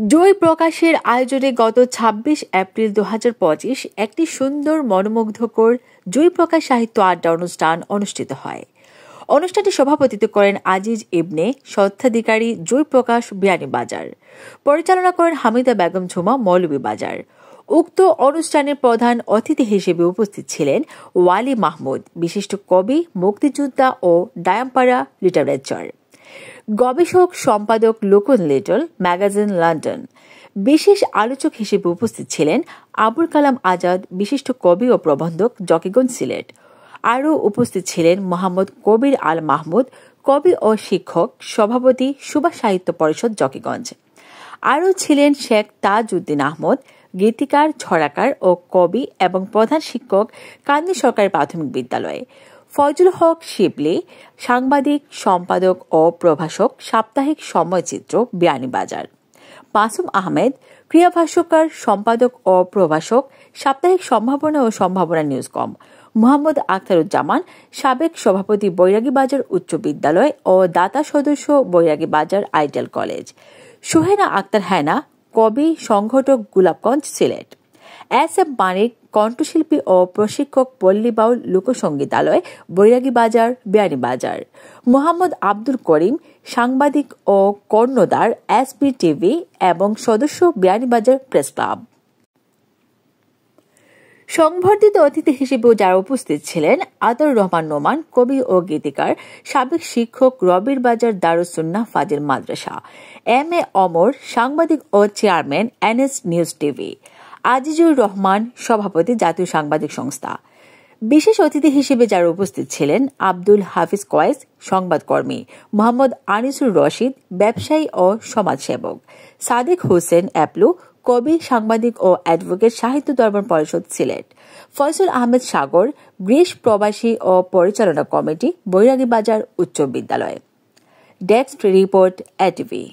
জয় প্রকাশের আয়োজনে গত ২৬ এপ্রিল ২০২৫ একটি সুন্দর মনোমুগ্ধকর জয় প্রকাশ সাহিত্য আড্ডা অনুষ্ঠান অনুষ্ঠিত হয়। অনুষ্ঠানটি সভাপতিত্ব করেন আজিজ ইবনে স্বত্বাধিকারী জয় প্রকাশ বিয়ানীবাজার। পরিচালনা করেন হামিদা বেগম ঝুমা মৌলভীবাজার। উক্ত অনুষ্ঠানের প্রধান অতিথি হিসেবে উপস্থিত ছিলেন ওয়ালি মাহমুদ, বিশিষ্ট কবি, মুক্তিযোদ্ধা ও ডায়ামপাড়া লিটারেচার গবেষক, সম্পাদক, লোকন লিটল ম্যাগাজিন লন্ডন। বিশেষ আলোচক হিসেবে উপস্থিত ছিলেন আবুল কালাম আজাদ, বিশিষ্ট কবি ও প্রবন্ধক, জকিগঞ্জ, সিলেট। আরও উপস্থিত ছিলেন মোহাম্মদ কবির আল মাহমুদ, কবি ও শিক্ষক, সভাপতি, সুভাষ সাহিত্য পরিষদ, জকিগঞ্জ। আরও ছিলেন শেখ তাজউদ্দিন আহমদ, গীতিকার, ছড়াকার ও কবি এবং প্রধান শিক্ষক, কান্দি সরকারি প্রাথমিক বিদ্যালয়। ফয়জুল হক শিবলি, সাংবাদিক, সম্পাদক ও প্রভাষক, সাপ্তাহিক সময়চিত্র, বিয়ানীবাজার। মাসুম আহমেদ, ক্রিয়া ভাষ্যকার, সম্পাদক ও প্রভাষক, সাপ্তাহিক সম্ভাবনা ও সম্ভাবনা নিউজকম। মোহাম্মদ আখতারুজ্জামান, সাবেক সভাপতি, বৈরাগীবাজার উচ্চ বিদ্যালয় ও দাতা সদস্য, বৈরাগীবাজার আইডিয়াল কলেজ। সোহেনা আক্তার হেনা, কবি, সংগঠক, গোলাপগঞ্জ, সিলেট। এস এম মানিক, কণ্ঠশিল্পী ও প্রশিক্ষক, পল্লী বাউল লোকসঙ্গীতালয়, বৈরাগীবাজার, বিয়ানীবাজার। মোহাম্মদ আব্দুল করিম, সাংবাদিক ও কর্ণধার, এসবি টিভি এবং সদস্য, বিয়ানীবাজার প্রেস ক্লাব। সংবর্ধিত অতিথি হিসেবেও যারা উপস্থিত ছিলেন আতাউর রহমান নোমান, কবি ও গীতিকার, সাবেক শিক্ষক, রবির বাজার দারুস সুন্নাহ ফাজিল মাদ্রাসা। এম এ অমর, সাংবাদিক ও chairman, NS news TV. Azizur Rahman, সভাপতি, জাতীয় সাংবাদিক সংস্থা। বিশেষ অতিথি হিসেবে যারা উপস্থিত ছিলেন আব্দুল হাফিজ কয়েস, সংবাদকর্মী। মোহাম্মদ আনিসুর রশিদ, ব্যবসায়ী ও সমাজসেবক। সাদেক হোসেন অ্যাপলু, কবি, সাংবাদিক ও অ্যাডভোকেট, সাহিত্য দরবার পরিষদ, সিলেট। ফয়সল আহমেদ সাগর, গ্রিস প্রবাসী ও পরিচালনা কমিটি, বৈরাগীবাজার উচ্চ বিদ্যালয়। Desk report, ATV.